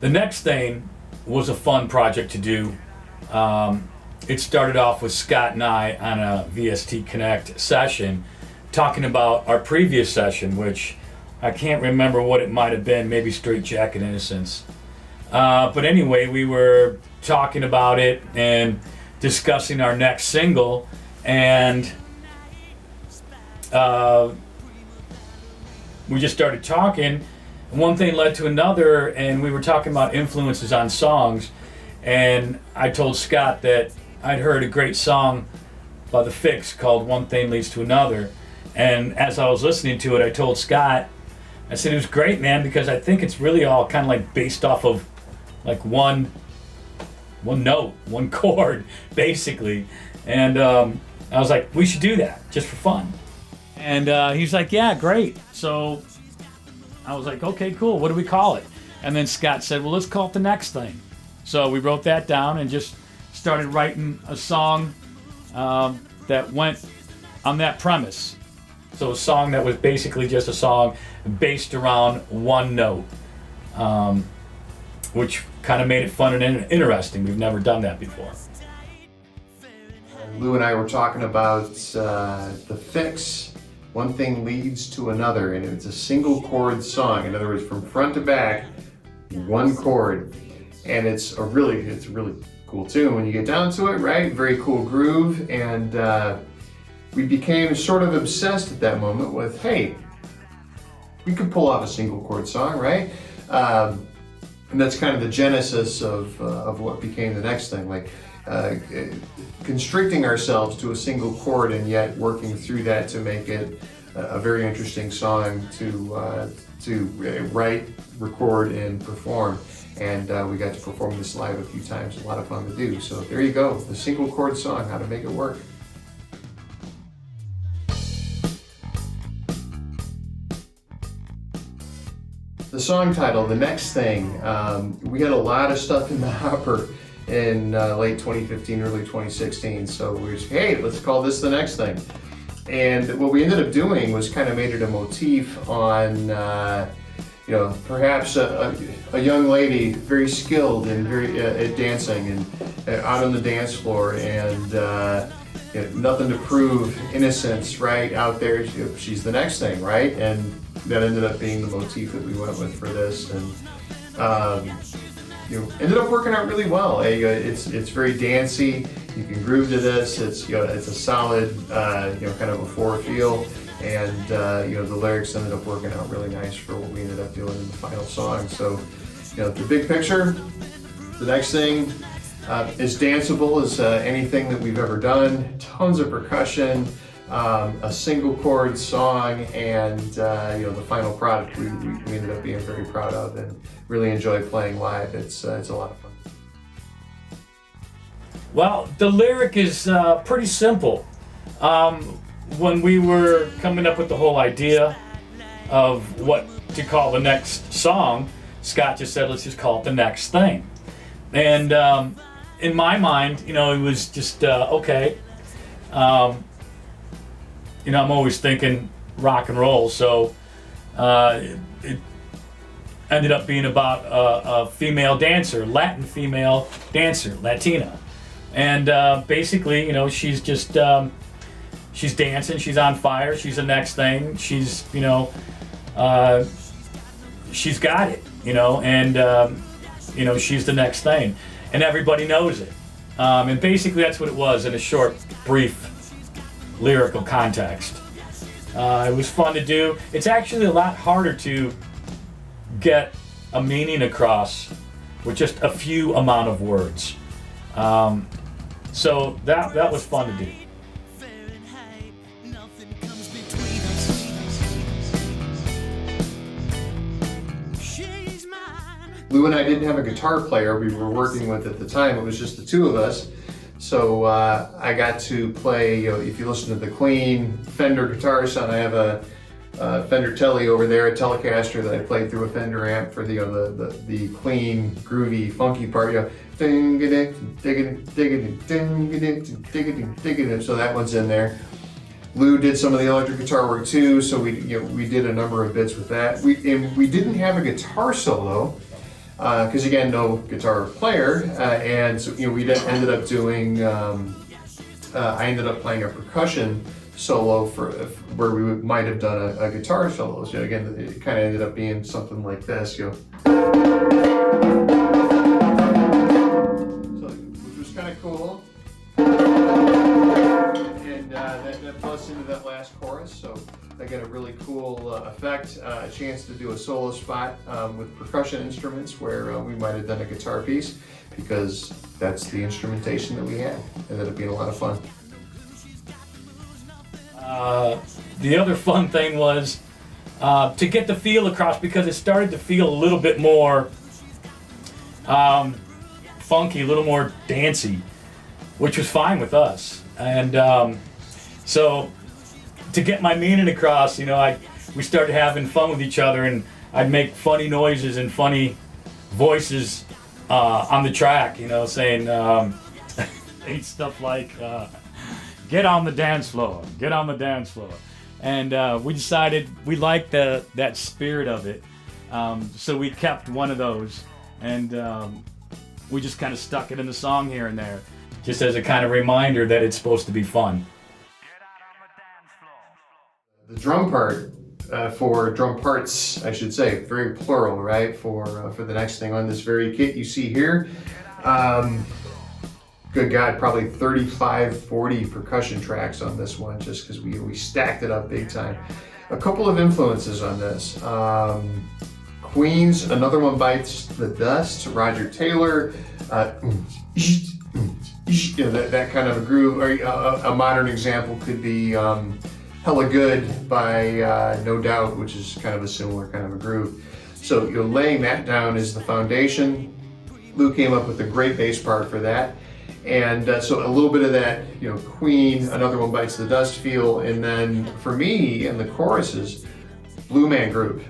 The next thing was a fun project to do. It started off with Scott and I on a VST Connect session talking about our previous session, which I can't remember what it might have been, maybe Straight Jacket Innocence. But anyway, we were talking about it and discussing our next single, and we just started talking. One thing led to another, and we were talking about influences on songs, and I told Scott that I'd heard a great song by The Fix called One Thing Leads to Another, and as I was listening to it, I told Scott, I said, it was great, man, because I think it's really all kind of like based off of like one note, one chord, basically. And I was like, we should do that just for fun. And he's like, yeah, great. So I was like, okay, cool. What do we call it? And then Scott said, well, let's call it The Next Thing. So we wrote that down and just started writing a song that went on that premise. So a song that was basically just a song based around one note, which kind of made it fun and interesting. We've never done that before. Lou and I were talking about The Fix, One Thing Leads to Another, and it's a single chord song. In other words, from front to back, one chord. And it's a really cool tune when you get down to it, right? Very cool groove, and we became sort of obsessed at that moment with, hey, we could pull off a single chord song, right? And that's kind of the genesis of what became The Next Thing, like constricting ourselves to a single chord and yet working through that to make it a very interesting song to write, record, and perform. And we got to perform this live a few times. A lot of fun to do. So there you go, the single chord song, how to make it work. The song title, The Next Thing, we had a lot of stuff in the hopper in late 2015, early 2016. So we were just, hey, let's call this The Next Thing. And what we ended up doing was kind of made it a motif on perhaps a young lady, very skilled and very at dancing and out on the dance floor, and nothing to prove, innocence, right, out there. She's the next thing, right? And that ended up being the motif that we went with for this, and ended up working out really well. It's very dancey. You can groove to this. It's it's a solid kind of a 4 feel. And the lyrics ended up working out really nice for what we ended up doing in the final song. So, the big picture, The Next Thing is danceable as anything that we've ever done. Tons of percussion, a single chord song, and the final product we ended up being very proud of and really enjoy playing live. It's a lot of fun. Well, the lyric is pretty simple. When we were coming up with the whole idea of what to call the next song, Scott just said, let's just call it The Next Thing. And in my mind, it was just, okay. I'm always thinking rock and roll, so it ended up being about a female dancer, Latin female dancer, Latina. And basically, and she's she's dancing, she's on fire, she's the next thing, she's got it, and she's the next thing, and everybody knows it. And basically that's what it was in a short, brief, lyrical context. It was fun to do. It's actually a lot harder to get a meaning across with just a few amount of words. So that was fun to do. Lou and I didn't have a guitar player we were working with at the time. It was just the two of us. So I got to play, if you listen to the Queen Fender guitar sound, I have a Fender Tele over there, a Telecaster that I played through a Fender amp for the clean, groovy, funky part. So that one's in there. Lou did some of the electric guitar work too, so we did a number of bits with that. We didn't have a guitar solo because again, no guitar player, and so we ended up doing. I ended up playing a percussion solo for where we might have done a guitar solo. So again, it kind of ended up being something like this. So, which was kind of cool. And that busts into that last chorus. So again, a really cool effect. A chance to do a solo spot with percussion instruments where we might have done a guitar piece because that's the instrumentation that we had. Ended up being a lot of fun. The other fun thing was to get the feel across because it started to feel a little bit more funky, a little more dancey, which was fine with us. And so to get my meaning across, we started having fun with each other, and I'd make funny noises and funny voices on the track, saying stuff like, get on the dance floor, get on the dance floor. And we decided we liked that spirit of it. So we kept one of those, and we just kind of stuck it in the song here and there, just as a kind of reminder that it's supposed to be fun. The drum part, for drum parts, I should say, very plural, right? For the next thing on this very kit you see here. Good God, probably 35, 40 percussion tracks on this one, just because we stacked it up big time. A couple of influences on this. Queen's Another One Bites the Dust, Roger Taylor, that kind of a groove. Or a modern example could be Hella Good by No Doubt, which is kind of a similar kind of a groove. So laying that down is the foundation. Lou came up with a great bass part for that. And so a little bit of that, Queen, Another One Bites the Dust feel, and then for me, in the choruses, Blue Man Group.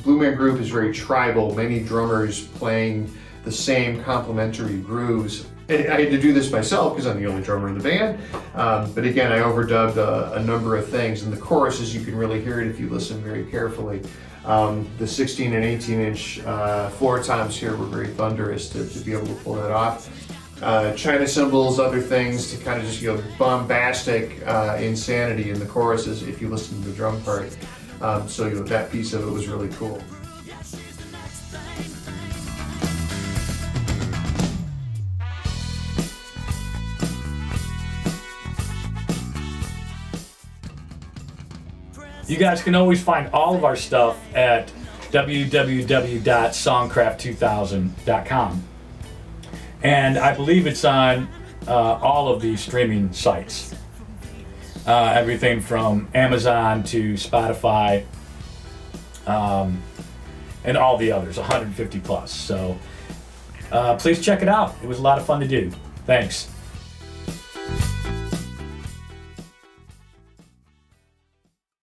Blue Man Group is very tribal, many drummers playing the same complementary grooves. And I had to do this myself because I'm the only drummer in the band, but again, I overdubbed a number of things, and the choruses, you can really hear it if you listen very carefully. The 16 and 18 inch floor toms here were very thunderous to be able to pull that off. China cymbals, other things to kind of just bombastic insanity in the choruses if you listen to the drum part. So that piece of it was really cool. You guys can always find all of our stuff at www.songcraft2000.com. And I believe it's on all of the streaming sites. Everything from Amazon to Spotify and all the others, 150 plus. So please check it out. It was a lot of fun to do. Thanks.